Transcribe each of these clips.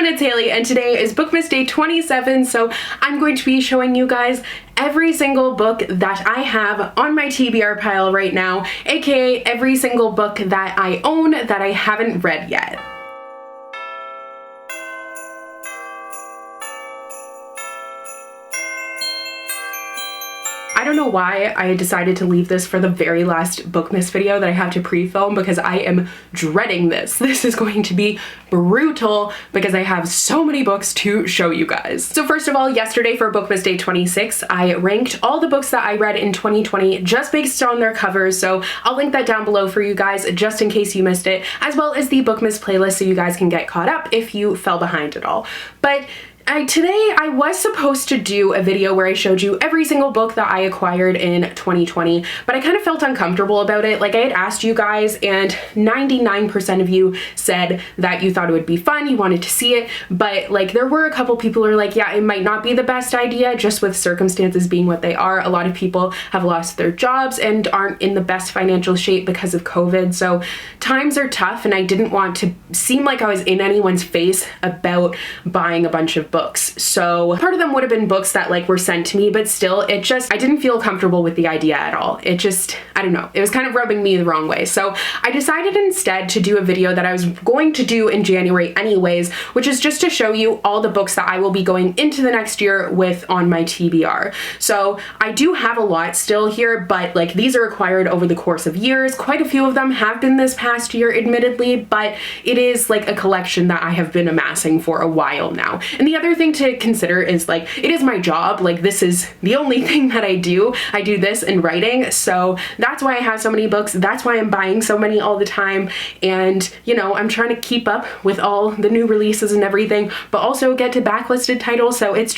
everyone, it's Hailey, and today is Bookmas Day 27, so I'm going to be showing you guys every single book that I have on my TBR pile right now, aka every single book that I own that I haven't read yet. I don't know why I decided to leave this for the very last Bookmas video that I have to pre-film, because I am dreading this. This is going to be brutal because I have so many books to show you guys. So first of all, yesterday for Bookmas Day 26, I ranked all the books that I read in 2020 just based on their covers, so I'll link that down below for you guys just in case you missed it, as well as the Bookmas playlist so you guys can get caught up if you fell behind at all. But today I was supposed to do a video where I showed you every single book that I acquired in 2020, but I kind of felt uncomfortable about it. Like, I had asked you guys and 99% of you said that you thought it would be fun, you wanted to see it, but like there were a couple people who are like, yeah, it might not be the best idea just with circumstances being what they are. A lot of people have lost their jobs and aren't in the best financial shape because of COVID, so times are tough and I didn't want to seem like I was in anyone's face about buying a bunch of books. So part of them would have been books that like were sent to me, but still I didn't feel comfortable with the idea at all. I don't know, it was kind of rubbing me the wrong way. So I decided instead to do a video that I was going to do in January anyways, which is just to show you all the books that I will be going into the next year with on my TBR. So I do have a lot still here, but like these are acquired over the course of years. Quite a few of them have been this past year, admittedly, but it is like a collection that I have been amassing for a while now. And the other thing to consider is like, it is my job. Like, this is the only thing that I do. I do this in writing, so that's why I have so many books. That's why I'm buying so many all the time. And you know, I'm trying to keep up with all the new releases and everything, but also get to backlisted titles. So it's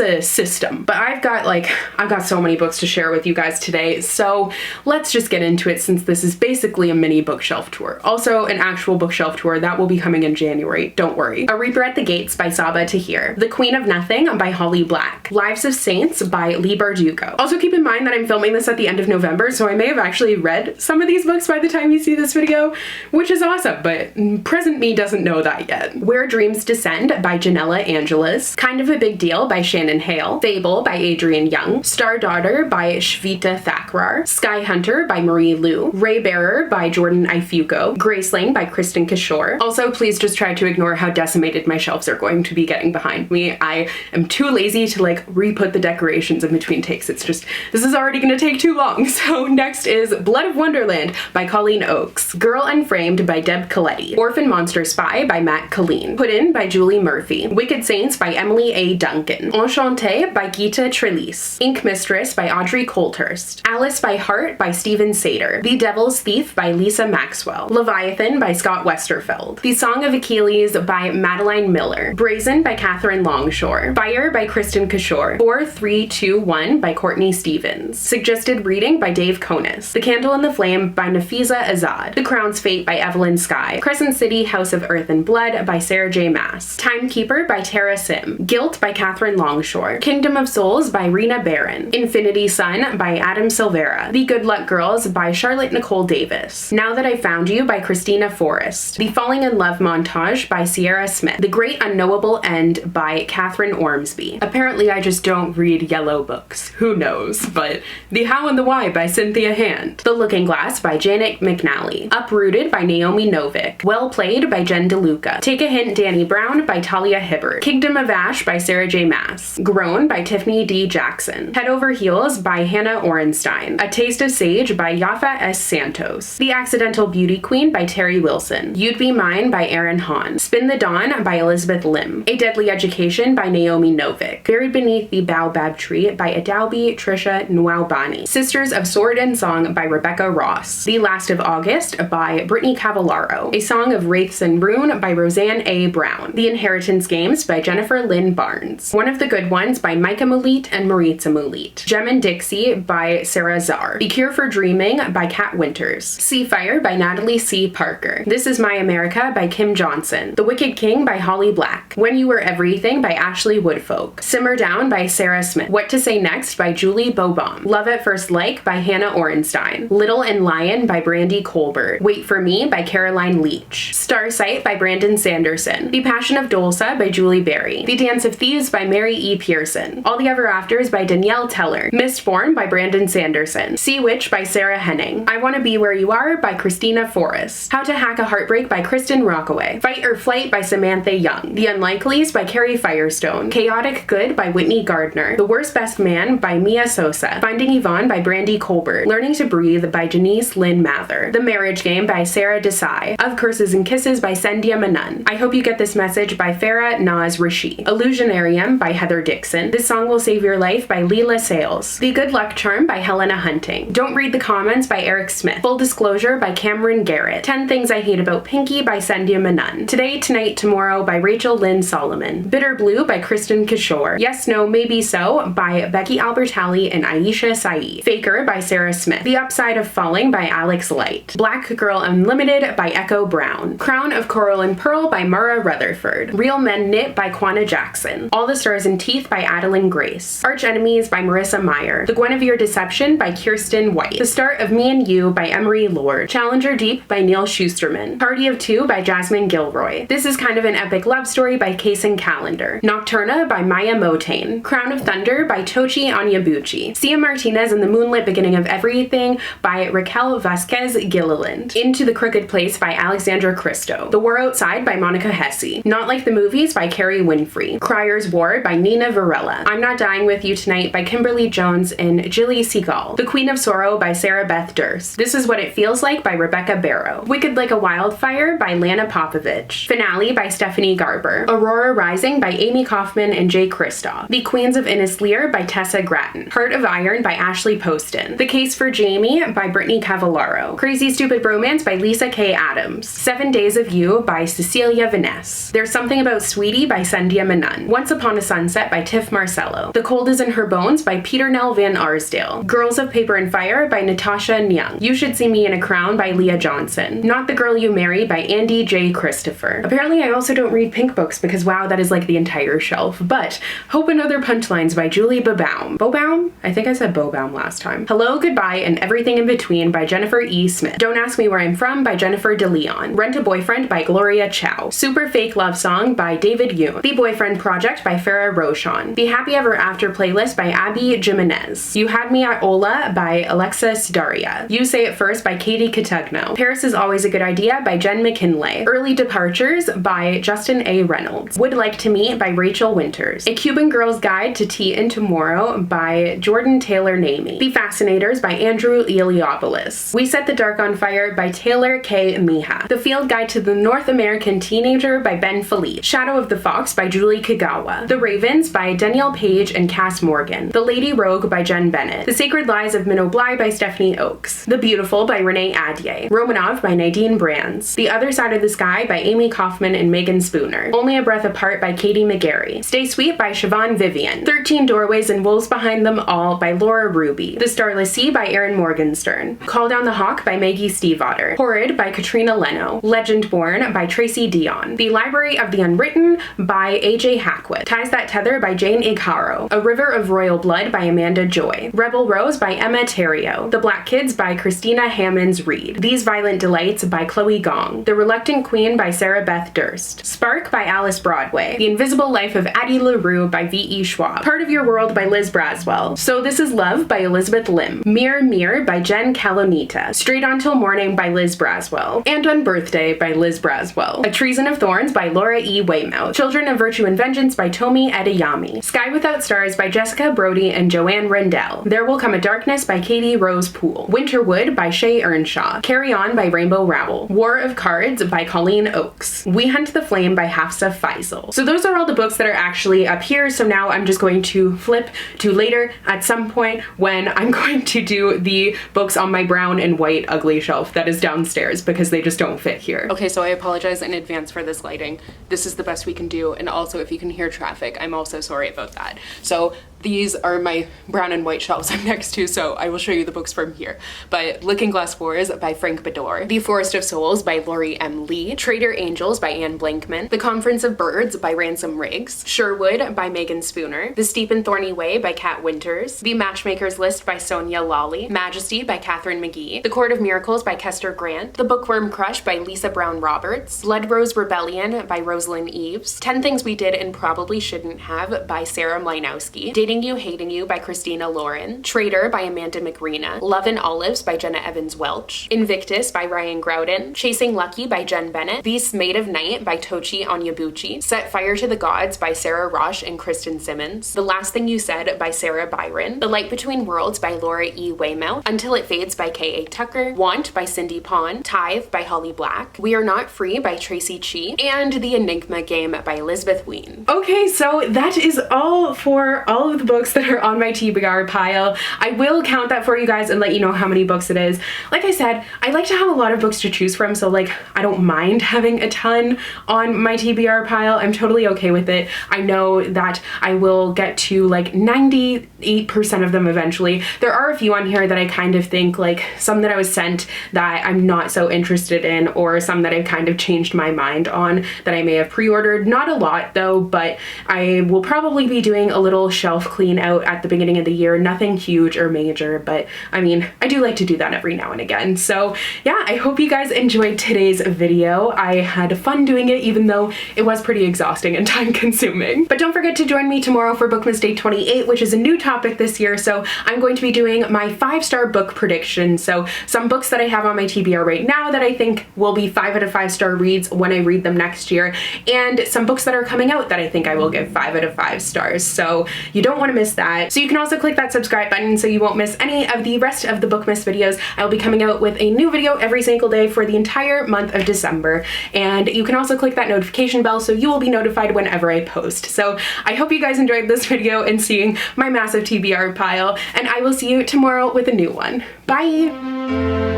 a system. But I've got so many books to share with you guys today. So let's just get into it, since this is basically a mini bookshelf tour. Also an actual bookshelf tour that will be coming in January. Don't worry. A Reaper at the Gates by Saba Tahir. The Queen of Nothing by h.leblanc. Lives of Saints by Leigh Bardugo. Also keep in mind that I'm filming this at the end of November, so I may have actually read some of these books by the time you see this video, which is awesome, but present me doesn't know that yet. Where Dreams Descend by Janella Angeles. Kind of a Big Deal by Shannon Hale. Fable by Adrienne Young. Star Daughter by Shveta Thakrar. Sky Hunter by Marie Lu. Ray Bearer by Jordan Ifugo. Graceling by Kristen Kishore. Also, please just try to ignore how decimated my shelves are going to be getting behind me. I am too lazy to like re-put the decorations in between takes. This is already gonna take too long. So next is Blood of Wonderland by Colleen Oakes. Girl Unframed by Deb Coletti. Orphan Monster Spy by Matt Colleen. Put In by Julie Murphy. Wicked Saints by Emily A. Duncan. Enchantée by Gita Trelise. Ink Mistress by Audrey Coulthurst. Alice by Heart by Stephen Sater. The Devil's Thief by Lisa Maxwell. Leviathan by Scott Westerfeld. The Song of Achilles by Madeline Miller. Brazen by Catherine Longshore. Fire by Kristen Kishore. 4321 by Courtney Stevens. Suggested Reading by Dave Konis. The Candle and the Flame by Nafiza Azad. The Crown's Fate by Evelyn Skye. Crescent City House of Earth and Blood by Sarah J. Maas. Timekeeper by Tara Sim. Guilt by Catherine Longshore. Kingdom of Souls by Rena Barron. Infinity Sun by Adam Silvera. The Good Luck Girls by Charlotte Nicole Davis. Now That I Found You by Christina Forrest. The Falling in Love Montage by Sierra Smith. The Great Unknowable End by Catherine Ormsby. Apparently I just don't read yellow books. Who knows? But The How and the Why by Cynthia Hand. The Looking Glass by Janet McNally. Uprooted by Naomi Novik. Well Played by Jen DeLuca. Take a Hint, Danny Brown by Talia Hibbert. Kingdom of Ash by Sarah J. Maas. Grown by Tiffany D. Jackson. Head Over Heels by Hannah Orenstein. A Taste of Sage by Yafa S. Santos. The Accidental Beauty Queen by Terry Wilson. You'd Be Mine by Erin Hahn. Spin the Dawn by Elizabeth Lim. A Deadly Education by Naomi Novik. Buried Beneath the Baobab Tree by Adalbi Trisha Nwabani. Sisters of Sword and Song by Rebecca Ross. The Last of August by Brittany Cavallaro. A Song of Wraiths and Rune by Roseanne A. Brown. The Inheritance Games by Jennifer Lynn Barnes. One of the Good Ones by Micah Mulit and Maritza Mulit. Gem and Dixie by Sarah Czar. The Cure for Dreaming by Kat Winters. Sea Fire by Natalie C. Parker. This Is My America by Kim Johnson. The Wicked King by Holly Black. When You Were Everything by Ashley Woodfolk. Simmer Down by Sarah Smith. What to Say Next by Julie Bobaum. Love at First Like by Hannah Orenstein. Little and Lion by Brandy Colbert. Wait for Me by Caroline Leach. Starsight by Brandon Sanderson. The Passion of Dolsa by Julie Berry. The Dance of Thieves by Mary E. Pearson. All the Ever Afters by Danielle Teller. Mistborn by Brandon Sanderson. Sea Witch by Sarah Henning. I Want to Be Where You Are by Christina Forrest. How to Hack a Heartbreak by Kristen Rockaway. Fight or Flight by Samantha Young. The Unlikelies by Carrie Firestone. Chaotic Good by Whitney Gardner. The Worst Best Man by Mia Sosa. Finding Yvonne by Brandy Colbert. Learning to Breathe by Janice Lynn Mather. The Marriage Game by Sarah Desai. Of Curses and Kisses by Sendia Manan. I Hope You Get This Message by Farah Naz Rishi. Illusionarium by Heather Dixon. This Song Will Save Your Life by Leela Sales. The Good Luck Charm by Helena Hunting. Don't Read the Comments by Eric Smith. Full Disclosure by Cameron Garrett. 10 Things I Hate About Pinky by Sendia Manan. Today, Tonight, Tomorrow by Rachel Lynn Solomon. Bitter Blue by Kristen Kishore. Yes, No, Maybe So by Becky Albertalli and Aisha Saeed. Faker by Sarah Smith. The Upside of Falling by Alex Light. Black Girl Unlimited by Echo Brown. Crown of Coral and Pearl by Mara Rutherford. Real Men Knit by Quanah Jackson. All the Stars and Teeth by Adeline Grace. Arch Enemies by Marissa Meyer. The Guinevere Deception by Kirsten White. The Start of Me and You by Emery Lord. Challenger Deep by Neil Schusterman. Party of Two by Jasmine Gilroy. This Is Kind of an Epic Love Story by Kason Calendar. Nocturna by Maya Motane. Crown of Thunder by Tochi Onyebuchi. Sia Martinez and the Moonlit Beginning of Everything by Raquel Vasquez Gilliland. Into the Crooked Place by Alexandra Christo. The War Outside by Monica Hesse. Not Like the Movies by Carrie Winfrey. Crier's Ward by Nina Varela. I'm Not Dying With You Tonight by Kimberly Jones and Jilly Seagal. The Queen of Sorrow by Sarah Beth Durst. This Is What It Feels Like by Rebecca Barrow. Wicked Like a Wildfire by Lana Popovich. Finale by Stephanie Garber. Aurora Rising by Amy Kaufman and Jay Kristoff. The Queens of Innislear by Tessa Gratton. Heart of Iron by Ashley Poston. The Case for Jamie by Brittany Cavallaro. Crazy Stupid Bromance by Lisa K. Adams. 7 Days of You by Cecilia Vaness. There's Something About Sweetie by Sendia Manan. Once Upon a Sunset by Tiff Marcello. The Cold Is in Her Bones by Peter Nell Van Arsdale. Girls of Paper and Fire by Natasha Nyang. You Should See Me in a Crown by Leah Johnson. Not the Girl You Marry by Andy J. Christopher. Apparently I also don't read pink books because wow, that is like the entire shelf. But Hope and Other Punchlines by Julie Bobaum. Bobaum? I think I said Bobaum last time. Hello, Goodbye, and Everything in Between by Jennifer E. Smith. Don't Ask Me Where I'm From by Jennifer DeLeon. Rent a Boyfriend by Gloria Chow. Super Fake Love Song by David Yoon. The Boyfriend Project by Farah Roshan. The Happy Ever After Playlist by Abby Jimenez. You Had Me at Ola by Alexis Daria. You Say It First by Katie Catugno. Paris Is Always a Good Idea by Jen McKinley. Early Departures by Justin A. Reynolds. Would Like to Meet by Rachel Winters. A Cuban Girl's Guide to Tea and Tomorrow by Jordan Taylor Namey. The Fascinators by Andrew Eliopoulos. We Set the Dark on Fire by Taylor K. Miha. The Field Guide to the North American Teenager by Ben Felipe. Shadow of the Fox by Julie Kagawa. The Ravens by Danielle Page and Cass Morgan. The Lady Rogue by Jen Bennett. The Sacred Lies of Minnow Bly by Stephanie Oakes. The Beautiful by Renee Adye. Romanov by Nadine Brands. The Other Side of the Sky by Amy Kaufman and Megan Spooner. Only a Breath Apart by Katie McGarry. Stay Sweet by Siobhan Vivian. 13 Doorways and Wolves Behind Them All by Laura Ruby. The Starless Sea by Erin Morgenstern. Call Down the Hawk by Maggie Stiefvater. Horrid by Katrina Leno. Legend Born by Tracy Dion. The Library of the Unwritten by AJ Hackwit. Ties That Tether by Jane Igaro. A River of Royal Blood by Amanda Joy. Rebel Rose by Emma Terrio. The Black Kids by Christina Hammonds Reed. These Violent Delights by Chloe Gong. The Reluctant Queen by Sarah Beth Durst. Spark by Alice Broadway. The Invisible Life of Addie LaRue by V.E. Schwab. Part of Your World by Liz Braswell. So This Is Love by Elizabeth Lim. Mirror Mirror by Jen Calonita. Straight On Till Morning by Liz Braswell. And On Birthday by Liz Braswell. A Treason of Thorns by Laura E. Weymouth. Children of Virtue and Vengeance by Tomi Adeyemi. Sky Without Stars by Jessica Brody and Joanne Rendell. There Will Come a Darkness by Katie Rose Poole. Winterwood by Shay Earnshaw. Carry On by Rainbow Rowell. War of Cards by Colleen Oakes. We Hunt the Flame by Hafsa Faisal. So those are all the books that are actually up here, so now I'm just going to flip to later at some point when I'm going to do the books on my brown and white ugly shelf that is downstairs because they just don't fit here. Okay, so I apologize in advance for this lighting. This is the best we can do, and also if you can hear traffic, I'm also sorry about that. So These are my brown and white shelves I'm next to, so I will show you the books from here. But Looking Glass Wars by Frank Bador, The Forest of Souls by Lori M. Lee, Trader Angels by Anne Blankman, The Conference of Birds by Ransom Riggs, Sherwood by Megan Spooner, The Steep and Thorny Way by Kat Winters, The Matchmaker's List by Sonia Lawley, Majesty by Catherine McGee, The Court of Miracles by Kester Grant, The Bookworm Crush by Lisa Brown Roberts, Blood Rose Rebellion by Rosalind Eves, 10 Things We Did and Probably Shouldn't Have by Sarah Mlynowski, Dating You, Hating You by Christina Lauren, Traitor by Amanda McRena, Love and Olives by Jenna Evans Welch, Invictus by Ryan Groudon, Chasing Lucky by Jen Bennett, Beast Made of Night by Tochi Onyebuchi, Set Fire to the Gods by Sarah Rosh and Kristen Simmons, The Last Thing You Said by Sarah Byron, The Light Between Worlds by Laura E. Weymouth, Until It Fades by K.A. Tucker, Want by Cindy Pond, Tithe by Holly Black, We Are Not Free by Tracy Chi, and The Enigma Game by Elizabeth Ween. Okay, so that is all for all of the books that are on my TBR pile. I will count that for you guys and let you know how many books it is. Like I said, I like to have a lot of books to choose from, so like I don't mind having a ton on my TBR pile. I'm totally okay with it. I know that I will get to like 98% of them eventually. There are a few on here that I kind of think, like some that I was sent that I'm not so interested in, or some that I've kind of changed my mind on that I may have pre-ordered. Not a lot though, but I will probably be doing a little shelf clean out at the beginning of the year. Nothing huge or major, but I mean, I do like to do that every now and again. So yeah, I hope you guys enjoyed today's video. I had fun doing it, even though it was pretty exhausting and time consuming. But don't forget to join me tomorrow for Bookmas Day 28, which is a new topic this year. So I'm going to be doing my 5-star book predictions. So some books that I have on my TBR right now that I think will be 5 out of 5-star reads when I read them next year, and some books that are coming out that I think I will give 5 out of 5 stars. So you don't want to miss that. So you can also click that subscribe button so you won't miss any of the rest of the Bookmas videos. I'll be coming out with a new video every single day for the entire month of December. And you can also click that notification bell so you will be notified whenever I post. So I hope you guys enjoyed this video and seeing my massive TBR pile, and I will see you tomorrow with a new one. Bye!